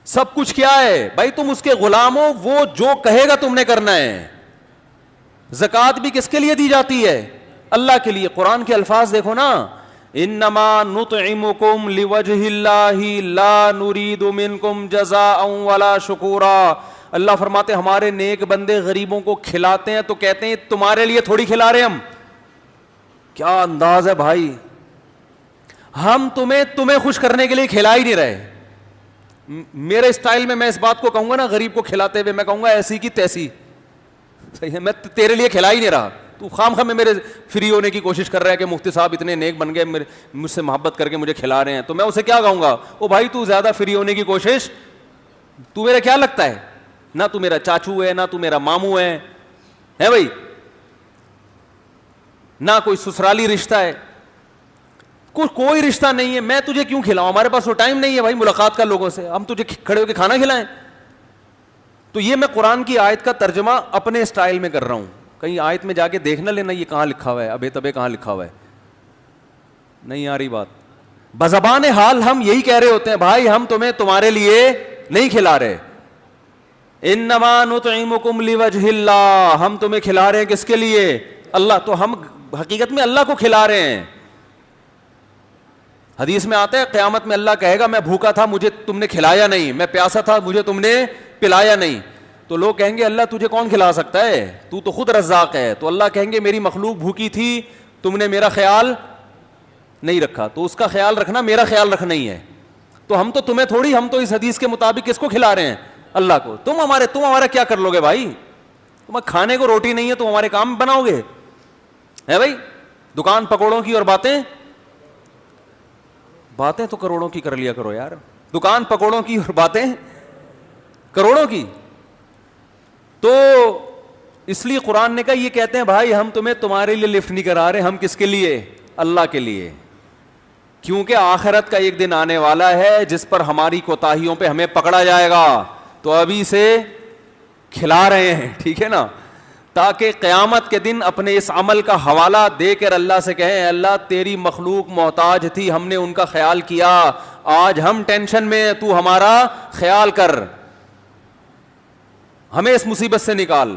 سب کچھ کیا ہے بھائی, تم اس کے غلام ہو, وہ جو کہے گا تم نے کرنا ہے. زکوٰۃ بھی کس کے لیے دی جاتی ہے؟ اللہ کے لیے. قرآن کے الفاظ دیکھو نا, انما نطعمکم لوجہ اللہ لا نرید منکم جزاء ولا شکورا. اللہ فرماتے ہمارے نیک بندے غریبوں کو کھلاتے ہیں تو کہتے ہیں تمہارے لیے تھوڑی کھلا رہے ہم. کیا انداز ہے بھائی, ہم تمہیں خوش کرنے کے لیے کھلا ہی نہیں رہے. میرے اسٹائل میں اس بات کو کہوں گا نا, غریب کو کھلاتے ہوئے میں کہوں گا ایسی کی تیسی, صحیح ہے, میں تیرے لیے کھلا ہی نہیں رہا. تو خام خواہ میں میرے فری ہونے کی کوشش کر رہا ہے کہ مفتی صاحب اتنے نیک بن گئے, مجھ سے محبت کر کے مجھے کھلا رہے ہیں, تو میں اسے کیا کہوں گا, او بھائی تو زیادہ فری ہونے کی کوشش, تو میرا کیا لگتا ہے, نہ تو میرا چاچو ہے, نہ تو میرا ماموں ہے بھائی, نہ کوئی سسرالی رشتہ ہے, کوئی رشتہ نہیں ہے. میں تجھے کیوں کھلاؤں, ہمارے پاس وہ ٹائم نہیں ہے بھائی ملاقات کا لوگوں سے, ہم تجھے کھڑے ہو کے کھانا کھلائیں. تو یہ میں قرآن کی آیت کا ترجمہ اپنے اسٹائل میں کر رہا ہوں, کہیں آیت میں جا کے دیکھ نہ لینا یہ کہاں لکھا ہوا ہے, ابے تبے کہاں لکھا ہوا ہے. نہیں آ رہی بات؟ بزبان حال ہم یہی کہہ رہے ہوتے ہیں بھائی ہم تمہارے لیے نہیں کھلا رہے. انما نطعمکم لوجہ اللہ, ہم تمہیں کھلا رہے ہیں کس کے لیے؟ اللہ. تو ہم حقیقت میں اللہ کو کھلا رہے ہیں. حدیث میں آتا ہے قیامت میں اللہ کہے گا میں بھوکا تھا مجھے تم نے کھلایا نہیں, میں پیاسا تھا مجھے تم نے پلایا نہیں. تو لوگ کہیں گے اللہ تجھے کون کھلا سکتا ہے, تو خود رزاق ہے. تو اللہ کہیں گے میری مخلوق بھوکی تھی, تم نے میرا خیال نہیں رکھا, تو اس کا خیال رکھنا میرا خیال رکھنا ہی ہے. تو ہم تو تمہیں تھوڑی, ہم تو اس حدیث کے مطابق کس کو کھلا رہے ہیں؟ اللہ کو. تم ہمارا کیا کر لو گے بھائی, تمہیں کھانے کو روٹی نہیں ہے تو ہمارے کام بناؤ گے ہے بھائی. دکان پکوڑوں کی اور باتیں تو کروڑوں کی کر لیا کرو یار, دکان پکوڑوں کی اور باتیں کروڑوں کی. تو اس لیے قرآن نے کہا, یہ کہتے ہیں بھائی ہم تمہارے لیے لفٹ نہیں کرا رہے, ہم کس کے لیے؟ اللہ کے لیے. کیونکہ آخرت کا ایک دن آنے والا ہے جس پر ہماری کوتاہیوں پہ ہمیں پکڑا جائے گا, تو ابھی سے کھلا رہے ہیں, ٹھیک ہے نا, تاکہ قیامت کے دن اپنے اس عمل کا حوالہ دے کر اللہ سے کہیں اللہ تیری مخلوق محتاج تھی, ہم نے ان کا خیال کیا, آج ہم ٹینشن میں, تو ہمارا خیال کر, ہمیں اس مصیبت سے نکال.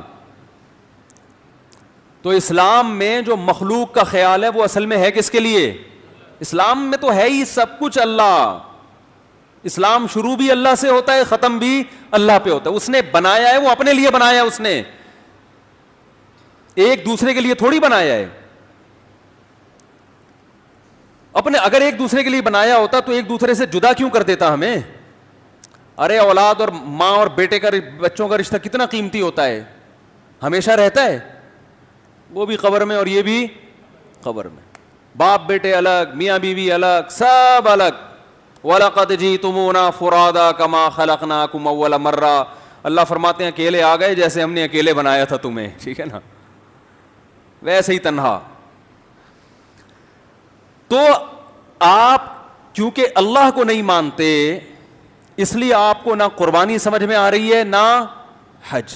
تو اسلام میں جو مخلوق کا خیال ہے وہ اصل میں ہے کس کے لیے؟ اسلام میں تو ہے ہی سب کچھ اللہ. اسلام شروع بھی اللہ سے ہوتا ہے, ختم بھی اللہ پہ ہوتا ہے. اس نے بنایا ہے, وہ اپنے لیے بنایا ہے, اس نے ایک دوسرے کے لیے تھوڑی بنایا ہے. اگر ایک دوسرے کے لیے بنایا ہوتا تو ایک دوسرے سے جدا کیوں کر دیتا ہمیں؟ ارے اولاد اور ماں اور بیٹے کا, بچوں کا رشتہ کتنا قیمتی ہوتا ہے, ہمیشہ رہتا ہے, وہ بھی قبر میں اور یہ بھی قبر میں. باپ بیٹے الگ, میاں بیوی الگ, سب الگ, وَلَقَدْ جِئْتُمُونَا فُرَادَىٰ كَمَا خَلَقْنَاكُمْ أَوَّلَ مَرَّةٍ. اللہ فرماتے ہیں اکیلے آ گئے جیسے ہم نے اکیلے بنایا تھا تمہیں, ٹھیک ہے نا, ویسے ہی تنہا. تو آپ کیونکہ اللہ کو نہیں مانتے اس لیے آپ کو نہ قربانی سمجھ میں آ رہی ہے نہ حج.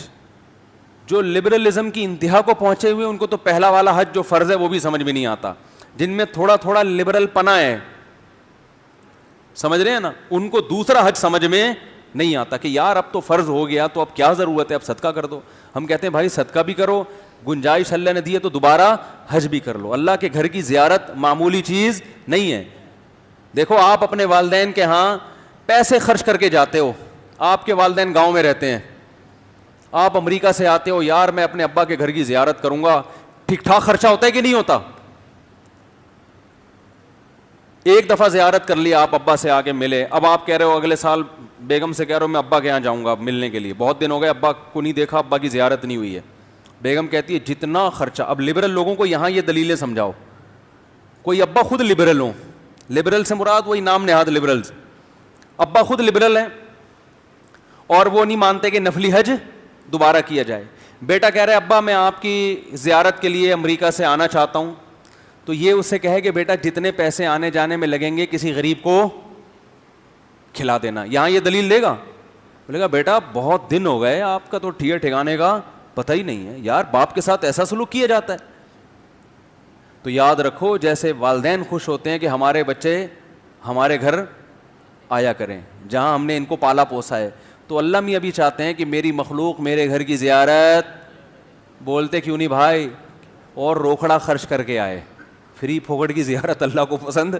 جو لبرلزم کی انتہا کو پہنچے ہوئے ان کو تو پہلا والا حج جو فرض ہے وہ بھی سمجھ میں نہیں آتا. جن میں تھوڑا تھوڑا لبرل پنا ہے, سمجھ رہے ہیں نا, ان کو دوسرا حج سمجھ میں نہیں آتا کہ یار اب تو فرض ہو گیا تو اب کیا ضرورت ہے, اب صدقہ کر دو. ہم کہتے ہیں بھائی صدقہ بھی کرو, گنجائش اللہ نے دی ہے تو دوبارہ حج بھی کر لو. اللہ کے گھر کی زیارت معمولی چیز نہیں ہے. دیکھو آپ اپنے والدین کے ہاں پیسے خرچ کر کے جاتے ہو, آپ کے والدین گاؤں میں رہتے ہیں, آپ امریکہ سے آتے ہو, یار میں اپنے ابا کے گھر کی زیارت کروں گا, ٹھیک ٹھاک خرچہ ہوتا ہے کہ نہیں ہوتا؟ ایک دفعہ زیارت کر لی, آپ ابا سے آ کے ملے, اب آپ کہہ رہے ہو اگلے سال بیگم سے کہہ رہے ہو میں ابا کے یہاں جاؤں گا ملنے کے لیے, بہت دن ہو گئے ابا کو نہیں دیکھا, ابا کی زیارت نہیں ہوئی ہے. بیگم کہتی ہے جتنا خرچہ, اب لبرل لوگوں کو یہاں یہ دلیلیں سمجھاؤ. کوئی ابا خود لبرل ہوں, لبرل سے مراد وہی نام نہاد لبرلز, ابا خود لبرل ہیں اور وہ نہیں مانتے کہ نفلی حج دوبارہ کیا جائے. بیٹا کہہ رہا ہے ابا میں آپ کی زیارت کے لیے امریکہ سے آنا چاہتا ہوں, تو یہ اس سے کہے کہ بیٹا جتنے پیسے آنے جانے میں لگیں گے کسی غریب کو کھلا دینا. یہاں یہ دلیل دے گا, بولے گا بیٹا بہت دن ہو گئے آپ کا تو ٹھیے ٹھکانے کا پتہ ہی نہیں ہے, یار باپ کے ساتھ ایسا سلوک کیا جاتا ہے. تو یاد رکھو جیسے والدین خوش ہوتے ہیں کہ ہمارے بچے ہمارے گھر آیا کریں جہاں ہم نے ان کو پالا پوسا ہے, تو اللہ میاں بھی چاہتے ہیں کہ میری مخلوق میرے گھر کی زیارت, بولتے کیوں نہیں بھائی, اور روکھڑا خرچ کر کے آئے. فری پھوکٹ کی زیارت اللہ کو پسند,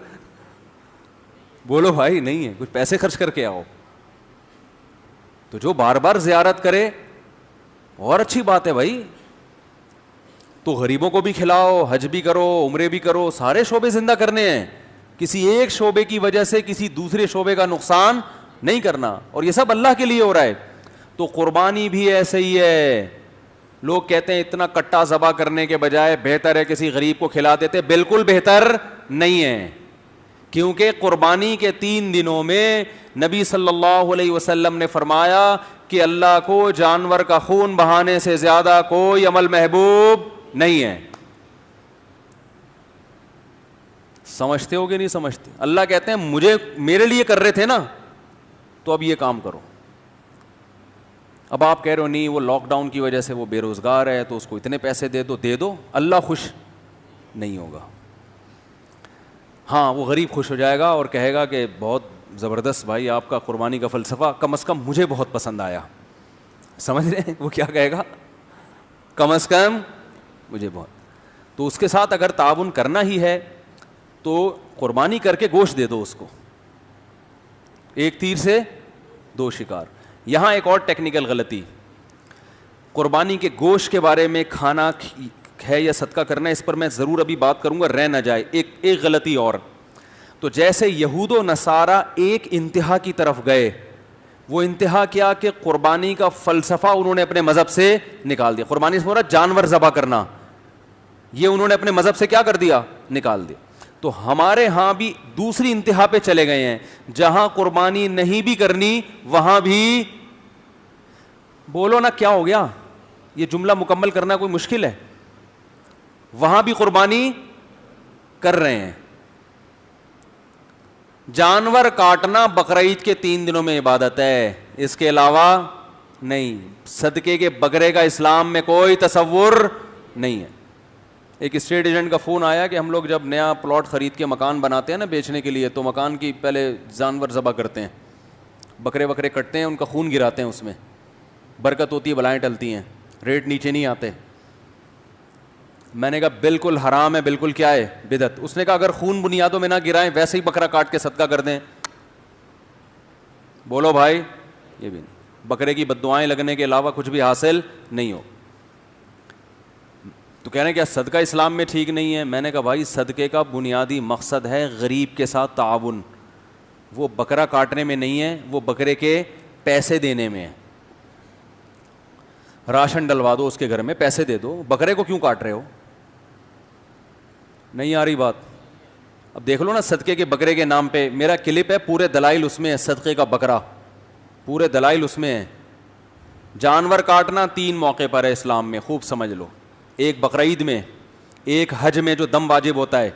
بولو بھائی نہیں ہے, کچھ پیسے خرچ کر کے آؤ. تو جو بار بار زیارت کرے اور اچھی بات ہے بھائی, تو غریبوں کو بھی کھلاؤ, حج بھی کرو, عمرے بھی کرو, سارے شعبے زندہ کرنے ہیں. کسی ایک شعبے کی وجہ سے کسی دوسرے شعبے کا نقصان نہیں کرنا, اور یہ سب اللہ کے لیے ہو رہا ہے. تو قربانی بھی ایسے ہی ہے. لوگ کہتے ہیں اتنا کٹا ذبح کرنے کے بجائے بہتر ہے کسی غریب کو کھلا دیتے. بالکل بہتر نہیں ہے, کیونکہ قربانی کے 3 دنوں میں نبی صلی اللہ علیہ وسلم نے فرمایا کہ اللہ کو جانور کا خون بہانے سے زیادہ کوئی عمل محبوب نہیں ہے. سمجھتے ہو کہ نہیں سمجھتے؟ اللہ کہتے ہیں میرے لیے کر رہے تھے نا, تو اب یہ کام کرو. اب آپ کہہ رہے ہو نہیں وہ لاک ڈاؤن کی وجہ سے وہ بے روزگار ہے تو اس کو اتنے پیسے دے دو, اللہ خوش نہیں ہوگا. ہاں وہ غریب خوش ہو جائے گا اور کہے گا کہ بہت زبردست بھائی آپ کا قربانی کا فلسفہ کم از کم مجھے بہت پسند آیا. سمجھ رہے ہیں وہ کیا کہے گا؟ کم از کم مجھے بہت. تو اس کے ساتھ اگر تعاون کرنا ہی ہے تو قربانی کر کے گوشت دے دو اس کو, ایک تیر سے 2 شکار. یہاں ایک اور ٹیکنیکل غلطی, قربانی کے گوشت کے بارے میں کھانا ہے یا صدقہ کرنا, اس پر میں ضرور ابھی بات کروں گا, رہ نہ جائے. ایک غلطی اور, تو جیسے یہود و نصارہ ایک انتہا کی طرف گئے, وہ انتہا کیا کہ قربانی کا فلسفہ انہوں نے اپنے مذہب سے نکال دیا. قربانی سے مراد جانور ذبح کرنا, یہ انہوں نے اپنے مذہب سے کیا کر دیا؟ نکال دیا. تو ہمارے ہاں بھی دوسری انتہا پہ چلے گئے ہیں, جہاں قربانی نہیں بھی کرنی وہاں بھی, بولو نا کیا ہو گیا, یہ جملہ مکمل کرنا کوئی مشکل ہے, وہاں بھی قربانی کر رہے ہیں. جانور کاٹنا بقرعید کے 3 دنوں میں عبادت ہے, اس کے علاوہ نہیں. صدقے کے بکرے کا اسلام میں کوئی تصور نہیں ہے. ایک اسٹیٹ ایجنٹ کا فون آیا کہ ہم لوگ جب نیا پلاٹ خرید کے مکان بناتے ہیں نا بیچنے کے لیے, تو مکان کی پہلے جانور ذبح کرتے ہیں, بکرے کٹتے ہیں, ان کا خون گراتے ہیں, اس میں برکت ہوتی ہے, بلائیں ٹلتی ہیں, ریٹ نیچے نہیں آتے. میں نے کہا بالکل حرام ہے, بالکل کیا ہے بدعت. اس نے کہا اگر خون بنیادوں میں نہ گرائیں ویسے ہی بکرا کاٹ کے صدقہ کر دیں. بولو بھائی یہ بھی نہیں, بکرے کی بددعائیں لگنے کے علاوہ کچھ بھی حاصل نہیں ہو. تو کہہ رہے ہیں کیا صدقہ اسلام میں ٹھیک نہیں ہے؟ میں نے کہا بھائی صدقے کا بنیادی مقصد ہے غریب کے ساتھ تعاون, وہ بکرا کاٹنے میں نہیں ہے, وہ بکرے کے پیسے دینے میں ہے. راشن ڈلوا دو اس کے گھر میں, پیسے دے دو, بکرے کو کیوں کاٹ رہے ہو؟ نہیں آ رہی بات؟ اب دیکھ لو نا صدقے کے بکرے کے نام پہ میرا کلپ ہے, پورے دلائل اس میں ہے, صدقے کا بکرا پورے دلائل اس میں ہیں. جانور کاٹنا 3 موقع پر ہے اسلام میں, خوب سمجھ لو. ایک بقرعید میں, ایک حج میں جو دم واجب ہوتا ہے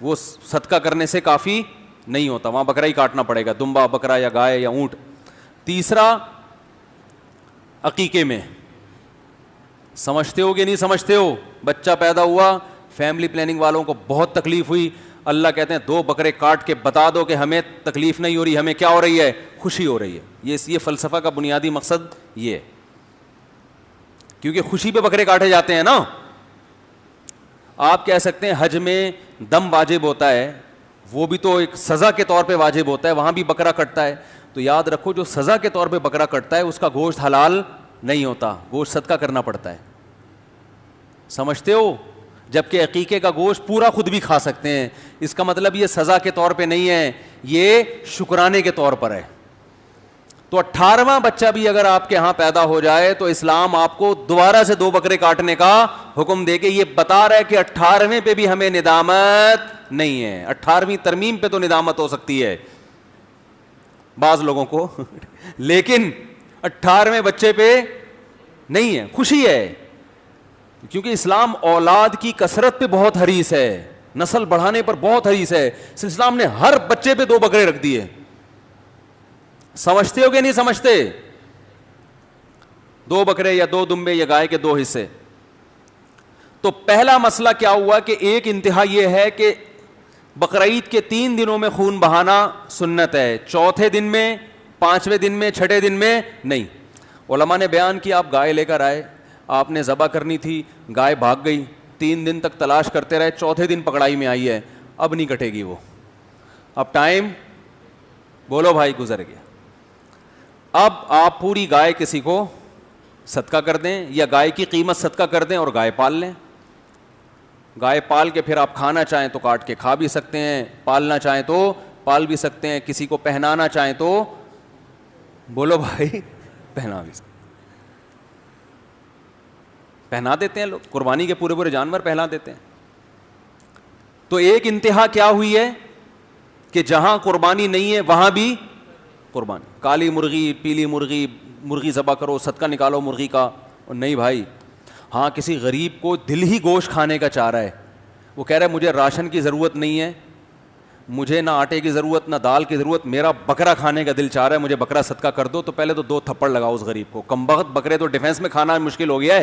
وہ صدقہ کرنے سے کافی نہیں ہوتا, وہاں بکرا ہی کاٹنا پڑے گا, دمبا بکرا یا گائے یا اونٹ. تیسرا عقیقے میں, سمجھتے ہو کہ نہیں سمجھتے ہو, بچہ پیدا ہوا, فیملی پلاننگ والوں کو بہت تکلیف ہوئی, اللہ کہتے ہیں 2 بکرے کاٹ کے بتا دو کہ ہمیں تکلیف نہیں ہو رہی, ہمیں کیا ہو رہی ہے, خوشی ہو رہی ہے. یہ فلسفہ کا بنیادی مقصد یہ ہے, کیونکہ خوشی پہ بکرے کاٹے جاتے ہیں نا. آپ کہہ سکتے ہیں حج میں دم واجب ہوتا ہے, وہ بھی تو ایک سزا کے طور پہ واجب ہوتا ہے, وہاں بھی بکرا کٹتا ہے. تو یاد رکھو جو سزا کے طور پہ بکرا کٹتا ہے اس کا گوشت حلال نہیں ہوتا, گوشت صدقہ کرنا پڑتا ہے. سمجھتے ہو؟ جبکہ عقیقے کا گوشت پورا خود بھی کھا سکتے ہیں. اس کا مطلب یہ سزا کے طور پہ نہیں ہے, یہ شکرانے کے طور پر ہے. تو 18واں بچہ بھی اگر آپ کے ہاں پیدا ہو جائے تو اسلام آپ کو دوبارہ سے 2 بکرے کاٹنے کا حکم دے کے یہ بتا رہا ہے کہ 18ویں پہ بھی ہمیں ندامت نہیں ہے. 18ویں ترمیم پہ تو ندامت ہو سکتی ہے بعض لوگوں کو لیکن 18ویں بچے پہ نہیں ہے, خوشی ہے. کیونکہ اسلام اولاد کی کثرت پہ بہت حریص ہے, نسل بڑھانے پر بہت حریص ہے. اسلام نے ہر بچے پہ 2 بکرے رکھ دیے. سمجھتے ہو کہ نہیں سمجھتے؟ 2 بکرے یا 2 دمبے یا گائے کے 2 حصے. تو پہلا مسئلہ کیا ہوا کہ ایک انتہا یہ ہے کہ بقرعید کے 3 دنوں میں خون بہانا سنت ہے, 4تھے دن میں, 5ویں دن میں, 6ٹھے دن میں نہیں. علماء نے بیان کیا آپ گائے لے کر آئے, آپ نے ذبح کرنی تھی, گائے بھاگ گئی, 3 دن تک تلاش کرتے رہے, 4تھے دن پکڑائی میں آئی ہے, اب نہیں کٹے گی وہ, اب ٹائم بولو بھائی گزر گیا. اب آپ پوری گائے کسی کو صدقہ کر دیں یا گائے کی قیمت صدقہ کر دیں اور گائے پال لیں. گائے پال کے پھر آپ کھانا چاہیں تو کاٹ کے کھا بھی سکتے ہیں, پالنا چاہیں تو پال بھی سکتے ہیں, کسی کو پہنانا چاہیں تو بولو بھائی پہنا بھی سکتے, پہنا دیتے ہیں لوگ, قربانی کے پورے جانور پہنا دیتے ہیں. تو ایک انتہا کیا ہوئی ہے کہ جہاں قربانی نہیں ہے وہاں بھی قربانی, کالی مرغی, پیلی مرغی, مرغی ذبح کرو, صدقہ نکالو مرغی کا. اور نہیں بھائی, ہاں کسی غریب کو دل ہی گوشت کھانے کا چاہ رہا ہے, وہ کہہ رہا ہے مجھے راشن کی ضرورت نہیں ہے, مجھے نہ آٹے کی ضرورت نہ دال کی ضرورت, میرا بکرا کھانے کا دل چاہ رہا ہے, مجھے بکرا صدقہ کر دو, تو پہلے تو 2 تھپڑ لگاؤ اس غریب کو. کمبخت بکرے تو ڈیفینس میں کھانا مشکل ہو گیا ہے.